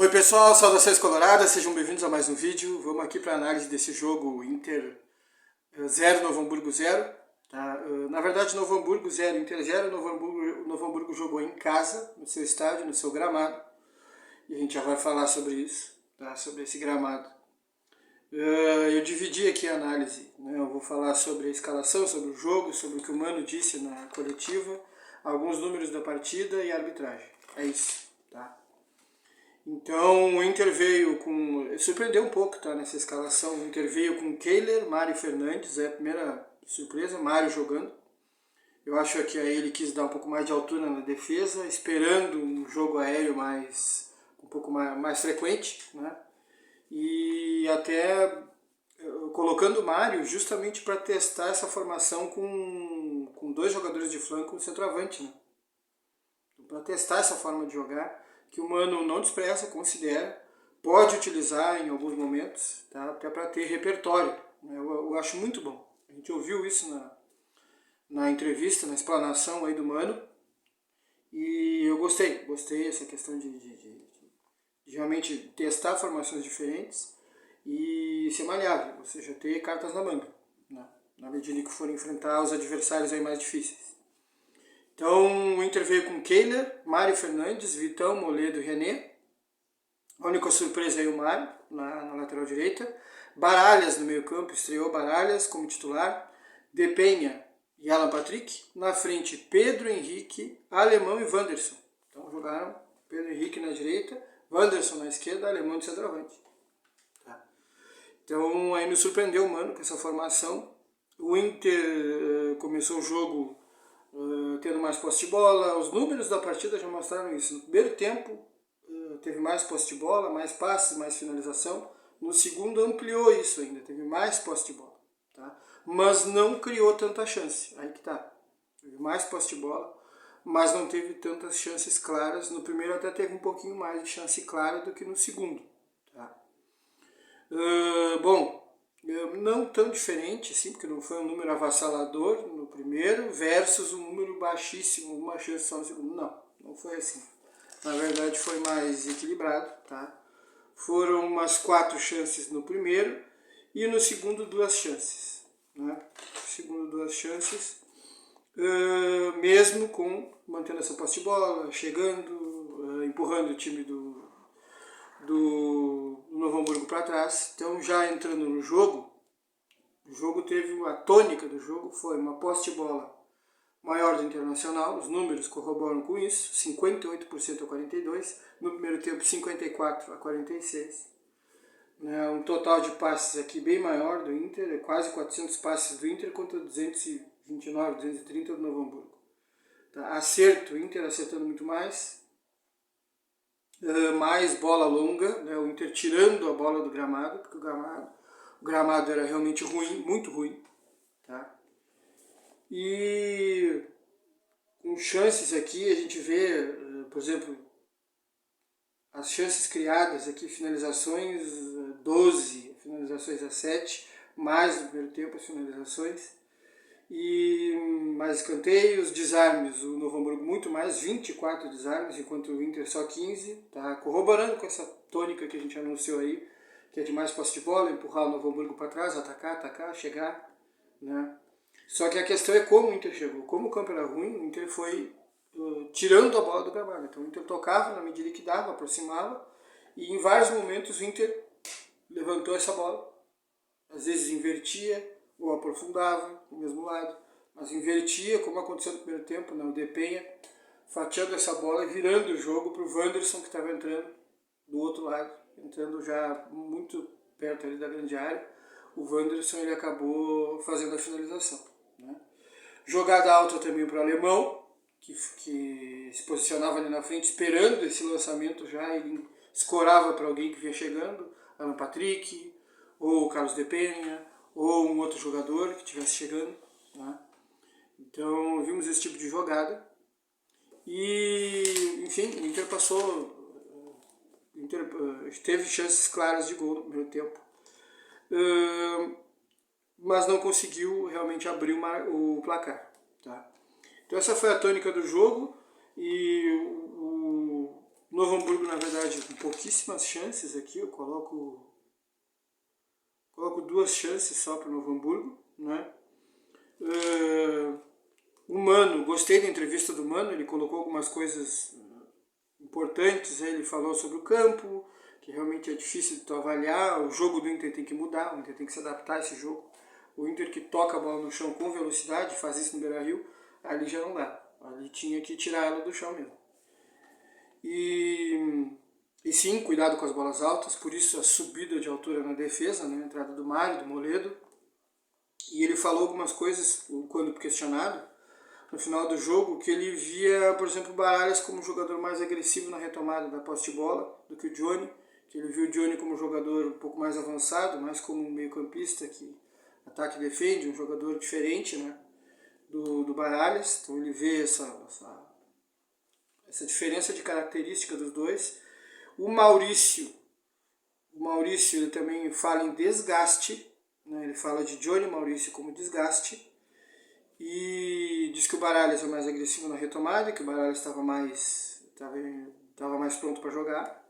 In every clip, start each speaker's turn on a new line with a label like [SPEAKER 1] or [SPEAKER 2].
[SPEAKER 1] Oi pessoal, saudações coloradas, sejam bem-vindos a mais um vídeo. Vamos aqui para a análise desse jogo Inter 0, Novo Hamburgo 0. Tá? Na verdade, Novo Hamburgo 0, Inter 0. Novo Hamburgo jogou em casa, no seu estádio, no seu gramado. E a gente já vai falar sobre isso, tá? Sobre esse gramado. Eu dividi aqui a análise, né? Eu vou falar sobre a escalação, sobre o jogo, sobre o que o Mano disse na coletiva, alguns números da partida e a arbitragem. É isso, tá? Então o Inter veio com... surpreendeu um pouco, tá, nessa escalação. O Inter veio com Kehler, Mário Fernandes, é a primeira surpresa, Mário jogando. Eu acho que aí ele quis dar um pouco mais de altura na defesa, esperando um jogo aéreo um pouco mais frequente, né? E até colocando o Mário justamente para testar essa formação com dois jogadores de flanco e um centroavante, né? Para testar essa forma de jogar, que o Mano não despreza, considera, pode utilizar em alguns momentos, tá? Até para ter repertório. Né? Eu acho muito bom. A gente ouviu isso na entrevista, na explanação aí do Mano, e eu gostei dessa questão de realmente testar formações diferentes e ser maleável, ou seja, ter cartas na manga, né? Na medida que for enfrentar os adversários aí mais difíceis. Então o Inter veio com Kehler, Mário Fernandes, Vitão, Moledo e René. A única surpresa aí o Mário, na lateral direita. Baralhas no meio campo, estreou Baralhas como titular. De Penha e Alan Patrick. Na frente Pedro Henrique, Alemão e Wanderson. Então jogaram Pedro Henrique na direita, Wanderson na esquerda, Alemão de centroavante. Tá. Então aí me surpreendeu o Mano com essa formação. O Inter começou o jogo tendo mais posse de bola. Os números da partida já mostraram isso. No primeiro tempo teve mais posse de bola, mais passes, mais finalização. No segundo ampliou isso ainda, teve mais posse de bola, tá? Mas não criou tanta chance, aí que tá. Teve mais posse de bola, mas não teve tantas chances claras. No primeiro até teve um pouquinho mais de chance clara do que no segundo, tá? Bom, não tão diferente, sim, porque não foi um número avassalador no primeiro versus um número baixíssimo, uma chance só no segundo. Não foi assim. Na verdade foi mais equilibrado, tá? Foram umas 4 chances no primeiro e no segundo 2 chances, né? No segundo 2 chances, mesmo mantendo essa posse de bola, chegando, empurrando o time do Novo Hamburgo para trás. Então já entrando no jogo, o jogo teve a tônica do jogo foi uma posse de bola maior do Internacional, os números corroboram com isso, 58% a 42%, no primeiro tempo 54% a 46%. Né, um total de passes aqui bem maior do Inter, quase 400 passes do Inter contra 229, 230 do Novo Hamburgo. Tá, acerto, o Inter acertando muito mais bola longa, né, o Inter tirando a bola do gramado, porque o gramado era realmente ruim, muito ruim. Tá? E com chances aqui a gente vê, por exemplo, as chances criadas aqui, finalizações 12, finalizações a 7, mais no primeiro tempo as finalizações. E mais escanteios, desarmes, o Novo Hamburgo muito mais, 24 desarmes, enquanto o Inter só 15, tá corroborando com essa tônica que a gente anunciou aí, que é de mais posse de bola, empurrar o Novo Hamburgo para trás, atacar, chegar, né? Só que a questão é como o Inter chegou. Como o campo era ruim, o Inter foi tirando a bola do gramado. Então o Inter tocava na medida que dava, aproximava, e em vários momentos o Inter levantou essa bola, às vezes invertia ou aprofundava no mesmo lado, mas invertia, como aconteceu no primeiro tempo, o De Penha fatiando essa bola e virando o jogo para o Wanderson, que estava entrando do outro lado, entrando já muito perto ali da grande área. O Wanderson ele acabou fazendo a finalização, né? Jogada alta também para o Alemão, que se posicionava ali na frente, esperando esse lançamento já, ele escorava para alguém que vinha chegando, Alan Patrick, ou o Carlos De Penha, ou um outro jogador que estivesse chegando, né? Então vimos esse tipo de jogada e, enfim, o Inter teve chances claras de gol no primeiro tempo, mas não conseguiu realmente abrir o placar, tá? Então essa foi a tônica do jogo e Novo Hamburgo, na verdade, com pouquíssimas chances aqui, eu coloco 2 chances só para o Novo Hamburgo, né? O Mano, gostei da entrevista do Mano, ele colocou algumas coisas importantes, ele falou sobre o campo, que realmente é difícil de tu avaliar, o jogo do Inter tem que mudar, o Inter tem que se adaptar a esse jogo. O Inter que toca a bola no chão com velocidade, faz isso no Beira-Rio, ali já não dá, ali tinha que tirar ela do chão mesmo. E sim, cuidado com as bolas altas, por isso a subida de altura na defesa, né, a entrada do Mário, do Moledo. E ele falou algumas coisas, quando questionado, no final do jogo, que ele via, por exemplo, o Baralhas como um jogador mais agressivo na retomada da posse de bola do que o Johnny, que ele viu o Johnny como um jogador um pouco mais avançado, mais como um meio-campista que ataca e defende, um jogador diferente, né, do Baralhas. Então ele vê essa diferença de característica dos dois. O Maurício ele também fala em desgaste, né? Ele fala de Johnny e Maurício como desgaste, e diz que o Baralhas é mais agressivo na retomada, que o Baralhas estava mais pronto para jogar.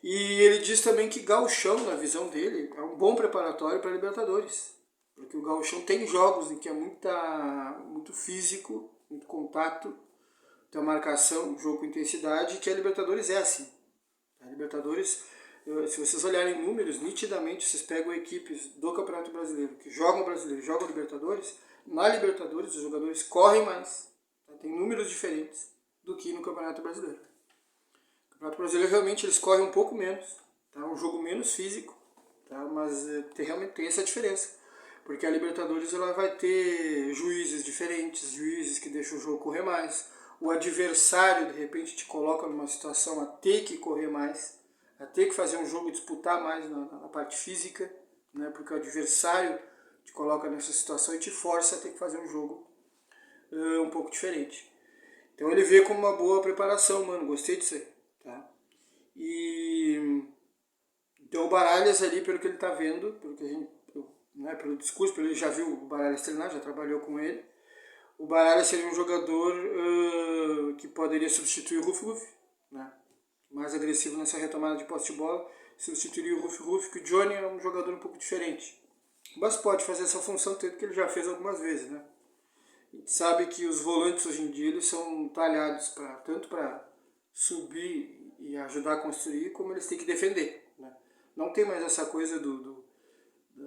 [SPEAKER 1] E ele diz também que Gauchão, na visão dele, é um bom preparatório para a Libertadores, porque o Gauchão tem jogos em que é muito físico, muito contato, tem marcação, jogo com intensidade, que a Libertadores é assim. A Libertadores, se vocês olharem números, nitidamente vocês pegam equipes do Campeonato Brasileiro que jogam Brasileiro, jogam Libertadores. Na Libertadores os jogadores correm mais, tá? Tem números diferentes do que no Campeonato Brasileiro. No Campeonato Brasileiro realmente eles correm um pouco menos, tá? Um jogo menos físico, tá? Mas realmente tem essa diferença, porque a Libertadores ela vai ter juízes diferentes, juízes que deixam o jogo correr mais. O adversário, de repente, te coloca numa situação a ter que correr mais, a ter que fazer um jogo, disputar mais na parte física, né? Porque o adversário te coloca nessa situação e te força a ter que fazer um jogo um pouco diferente. Então ele vê como uma boa preparação, mano, gostei disso aí, tá? Então o Baralhas ali, pelo que ele tá vendo, pelo discurso, ele já viu o Baralhas treinar, já trabalhou com ele, o Baralhas seria um jogador que poderia substituir o Ruf-Ruf, né? Mais agressivo nessa retomada de posse de bola, substituiria o Ruf-Ruf, que o Johnny é um jogador um pouco diferente. Mas pode fazer essa função, tanto que ele já fez algumas vezes, né? A gente sabe que os volantes hoje em dia eles são talhados tanto para subir e ajudar a construir, como eles têm que defender, né? Não tem mais essa coisa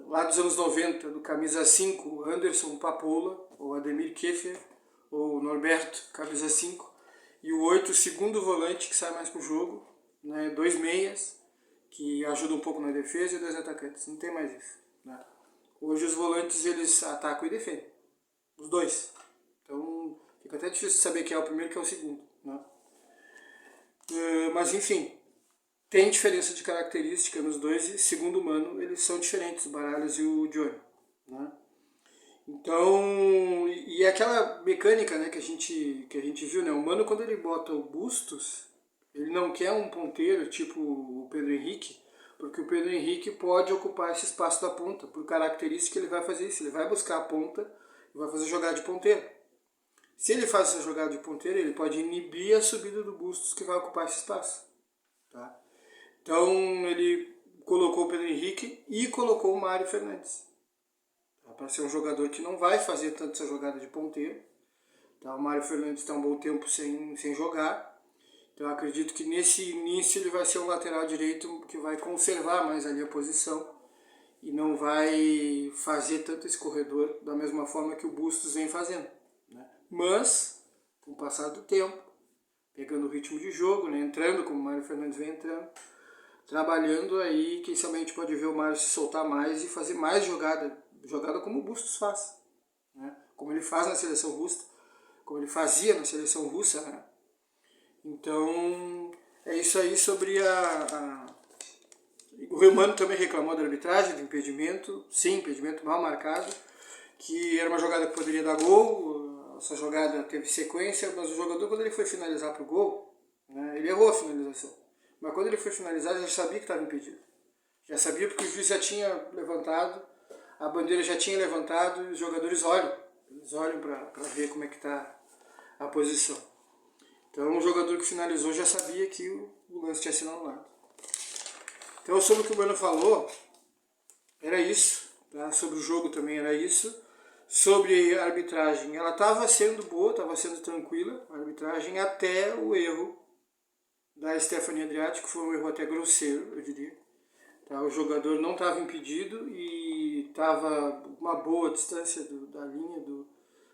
[SPEAKER 1] lá dos anos 90, do camisa 5, Anderson Papola, ou Ademir Keffer, ou Norberto, camisa 5, e o 8, o segundo volante que sai mais pro jogo, né? 2 meias, que ajudam um pouco na defesa, e 2 atacantes. Não tem mais isso, né? Hoje os volantes eles atacam e defendem, os dois. Então fica até difícil saber quem é o primeiro e quem é o segundo, né? Mas enfim, tem diferença de característica nos dois e, segundo o Mano, eles são diferentes, o Baralhas e o Johnny, né? Então, e aquela mecânica, né, que a gente viu, né? O Mano, quando ele bota o Bustos, ele não quer um ponteiro tipo o Pedro Henrique, porque o Pedro Henrique pode ocupar esse espaço da ponta. Por característica, ele vai fazer isso, ele vai buscar a ponta e vai fazer jogada de ponteiro. Se ele faz essa jogada de ponteiro, ele pode inibir a subida do Bustos, que vai ocupar esse espaço, tá? Então ele colocou o Pedro Henrique e colocou o Mário Fernandes, tá? Para ser um jogador que não vai fazer tanto essa jogada de ponteiro, tá? O Mário Fernandes está um bom tempo sem jogar, então eu acredito que nesse início ele vai ser um lateral direito que vai conservar mais ali a posição e não vai fazer tanto esse corredor da mesma forma que o Bustos vem fazendo, né? Mas, com o passar do tempo, pegando o ritmo de jogo, né, entrando como o Mário Fernandes vem entrando, trabalhando aí, quem sabe a gente pode ver o Mário se soltar mais e fazer mais jogada como o Bustos faz, né? Como ele faz na seleção russa, como ele fazia na seleção russa, né? Então é isso aí sobre o Romano também reclamou da arbitragem, do impedimento, sim, impedimento mal marcado, que era uma jogada que poderia dar gol, essa jogada teve sequência, mas o jogador, quando ele foi finalizar para o gol, né, ele errou a finalização. Mas quando ele foi finalizar, ele já sabia que estava impedido. Já sabia porque o juiz já tinha levantado, a bandeira já tinha levantado e os jogadores olham. Eles olham para ver como é que está a posição. Então o jogador que finalizou já sabia que o lance tinha sido anulado. Então sobre o que o Bueno falou, era isso. Tá? Sobre o jogo também era isso. Sobre a arbitragem, ela estava sendo boa, estava sendo tranquila, a arbitragem, até o erro da Stephanie Andreatti, que foi um erro até grosseiro, eu diria. Tá? O jogador não estava impedido e estava uma boa distância da linha do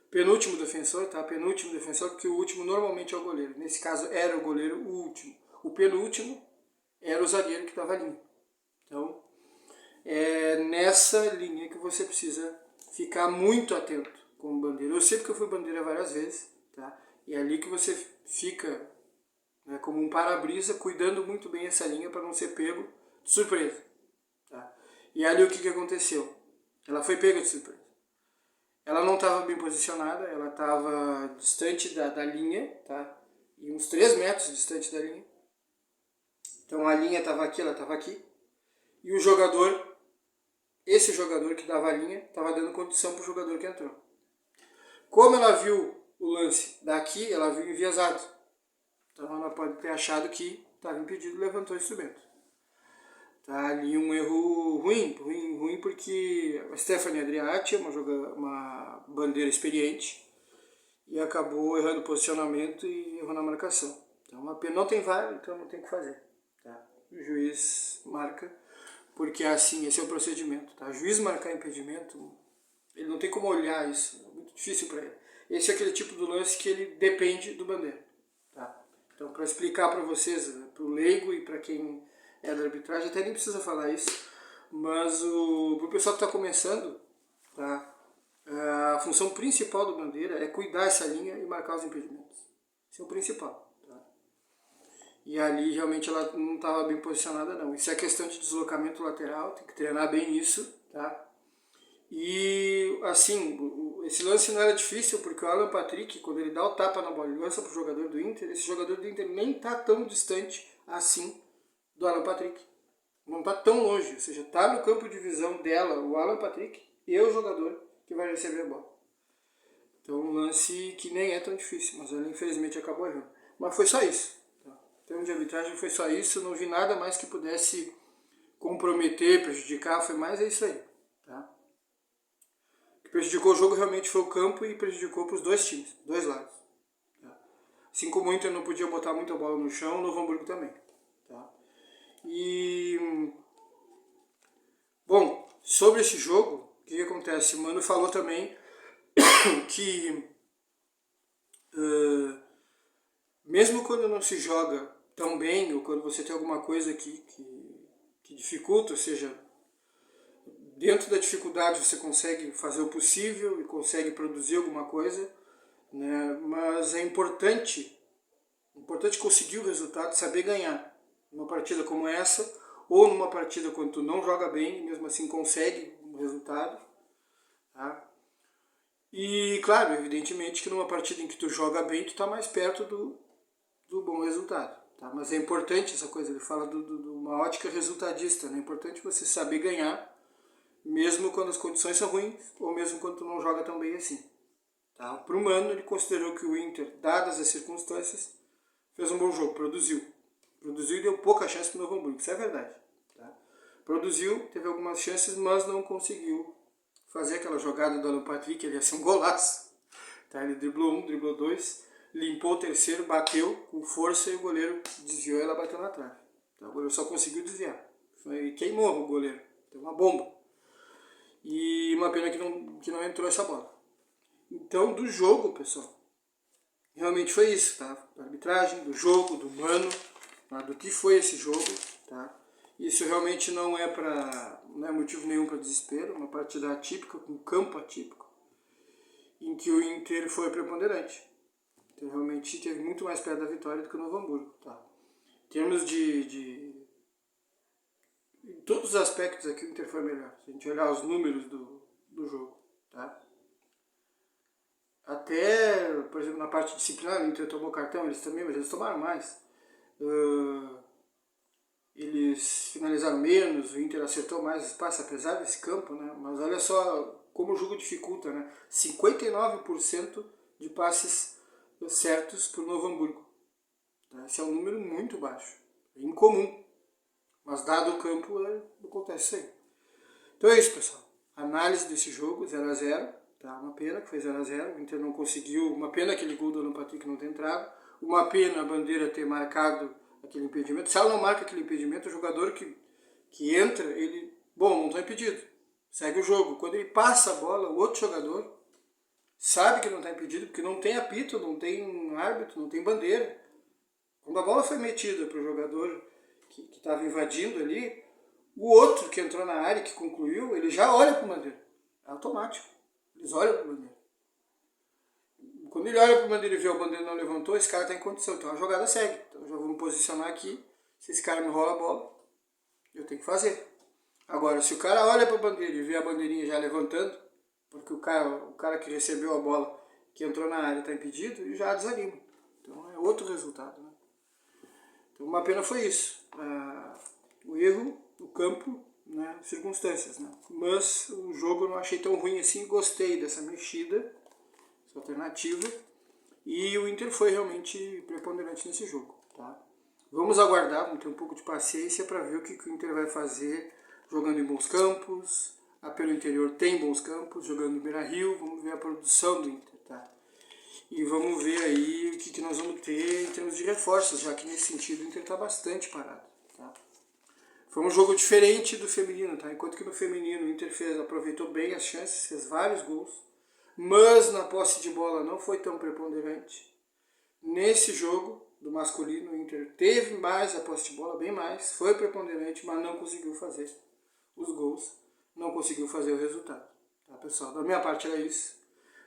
[SPEAKER 1] penúltimo defensor, tá? Penúltimo defensor, porque o último normalmente é o goleiro. Nesse caso era o goleiro o último. O penúltimo era o zagueiro que estava ali. Então, é nessa linha que você precisa ficar muito atento como bandeira. Eu sei porque eu fui bandeira várias vezes, tá? E é ali que você fica, né, como um para-brisa, cuidando muito bem essa linha para não ser pego de surpresa. Tá? E ali o que aconteceu? Ela foi pega de surpresa. Ela não estava bem posicionada, ela estava distante da linha, tá? E uns 3 metros distante da linha. Então a linha estava aqui, ela estava aqui. E o jogador, esse jogador que dava a linha, estava dando condição para o jogador que entrou. Como ela viu o lance daqui, ela viu enviesado. Então ela pode ter achado que estava impedido e levantou o instrumento. Tá ali um erro ruim, porque a Stephanie Andreatti é uma bandeira experiente e acabou errando o posicionamento e errou na marcação. Então não tem VAR, então não tem o que fazer. Tá? O juiz marca, porque assim, esse é o procedimento. Tá? O juiz marcar impedimento, ele não tem como olhar isso, é muito difícil para ele. Esse é aquele tipo de lance que ele depende do bandeira. Tá? Então, para explicar para vocês, para o leigo e para quem é da arbitragem, até nem precisa falar isso, mas pro pessoal que está começando, tá? A função principal do bandeira é cuidar essa linha e marcar os impedimentos. Esse é o principal. Tá? E ali realmente ela não estava bem posicionada não. Isso é questão de deslocamento lateral, tem que treinar bem isso. Tá? E assim, esse lance não era difícil porque o Alan Patrick, quando ele dá o tapa na bola e lança para o jogador do Inter, esse jogador do Inter nem está tão distante assim do Alan Patrick. Não está tão longe, ou seja, está no campo de visão dela, o Alan Patrick, e o jogador que vai receber a bola. Então um lance que nem é tão difícil, mas ela infelizmente acabou errando. Mas foi só isso. Tá? Em termos de arbitragem foi só isso, não vi nada mais que pudesse comprometer, prejudicar, foi mais isso aí. Tá? O que prejudicou o jogo realmente foi o campo e prejudicou para os dois times, dois lados. Tá? Assim como o Inter não podia botar muita bola no chão, o Novo Hamburgo também. Tá? E bom, sobre esse jogo, o que acontece? O Mano falou também que mesmo quando não se joga tão bem, ou quando você tem alguma coisa que dificulta, ou seja, dentro da dificuldade você consegue fazer o possível e consegue produzir alguma coisa, né? Mas é importante conseguir o resultado, saber ganhar. Numa partida como essa, ou numa partida quando tu não joga bem, mesmo assim consegue um resultado. Tá? E claro, evidentemente que numa partida em que tu joga bem, tu está mais perto do bom resultado. Tá? Mas é importante essa coisa, ele fala de uma ótica resultadista, né? É importante você saber ganhar, mesmo quando as condições são ruins, ou mesmo quando tu não joga tão bem assim. Tá? Para o Mano, ele considerou que o Inter, dadas as circunstâncias, fez um bom jogo, produziu e deu pouca chance para o Novo Hamburgo, isso é verdade. Tá? Produziu, teve algumas chances, mas não conseguiu fazer aquela jogada do Alan Patrick, ele ia ser um golaço. Tá? Ele driblou um, driblou dois, limpou o terceiro, bateu com força e o goleiro desviou e ela bateu na trave. Tá? O goleiro só conseguiu desviar. Foi, queimou o goleiro, deu uma bomba. E uma pena que não entrou essa bola. Então, do jogo, pessoal, realmente foi isso, tá? Da arbitragem, do jogo, do Mano, tá? Do que foi esse jogo, tá? Isso realmente não é motivo nenhum para desespero, uma partida atípica, com campo atípico, em que o Inter foi preponderante. Então realmente teve muito mais perto da vitória do que o Novo Hamburgo, tá? Em termos em todos os aspectos aqui o Inter foi melhor, se a gente olhar os números do jogo, tá? Até, por exemplo, na parte disciplinar, o Inter tomou cartão, eles também, mas eles tomaram mais. Eles finalizaram menos, o Inter acertou mais espaço, apesar desse campo, né? Mas olha só como o jogo dificulta, né? 59% de passes certos para o Novo Hamburgo. Tá? Esse é um número muito baixo, é incomum, mas dado o campo acontece isso aí. Então é isso, pessoal. Análise desse jogo, 0 a 0, tá? Uma pena que foi 0 a 0, o Inter não conseguiu, uma pena aquele gol do Alan Patrick não ter entrado, uma pena a Bandeira ter marcado aquele impedimento. Se ela não marca aquele impedimento, o jogador que entra, ele, bom, não está impedido, segue o jogo. Quando ele passa a bola, o outro jogador sabe que não está impedido, porque não tem apito, não tem árbitro, não tem bandeira. Quando a bola foi metida para o jogador que estava invadindo ali, o outro que entrou na área, que concluiu, ele já olha para o bandeira. É automático. Eles olham para o bandeira. Quando ele olha para o bandeira e vê o bandeira não levantou, esse cara está em condição. Então a jogada segue. Então eu já vou me posicionar aqui. Se esse cara me rola a bola, eu tenho que fazer. Agora, se o cara olha para a bandeira e vê a bandeirinha já levantando, porque o cara que recebeu a bola, que entrou na área, está impedido, ele já desanima. Então é outro resultado, né? Então uma pena foi isso. O erro, o campo, né, circunstâncias, né? Mas o jogo eu não achei tão ruim assim, gostei dessa mexida, essa alternativa, e o Inter foi realmente preponderante nesse jogo, tá? Vamos aguardar, vamos ter um pouco de paciência para ver o que o Inter vai fazer jogando em bons campos. Pelo interior tem bons campos, jogando no Beira-Rio, vamos ver a produção do Inter, tá? E vamos ver aí o que nós vamos ter em termos de reforços, já que nesse sentido o Inter está bastante parado, tá? Foi um jogo diferente do feminino, tá? Enquanto que no feminino o Inter aproveitou bem as chances, fez vários gols, mas na posse de bola não foi tão preponderante. Nesse jogo do masculino, o Inter teve mais a posse de bola, bem mais, foi preponderante, mas não conseguiu fazer os gols, não conseguiu fazer o resultado. Tá, pessoal? Da minha parte era isso.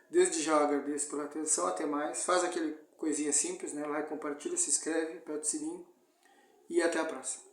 [SPEAKER 1] Desde já eu agradeço pela atenção, até mais. Faz aquele coisinha simples, né? Like, compartilha, se inscreve, aperta o sininho e até a próxima.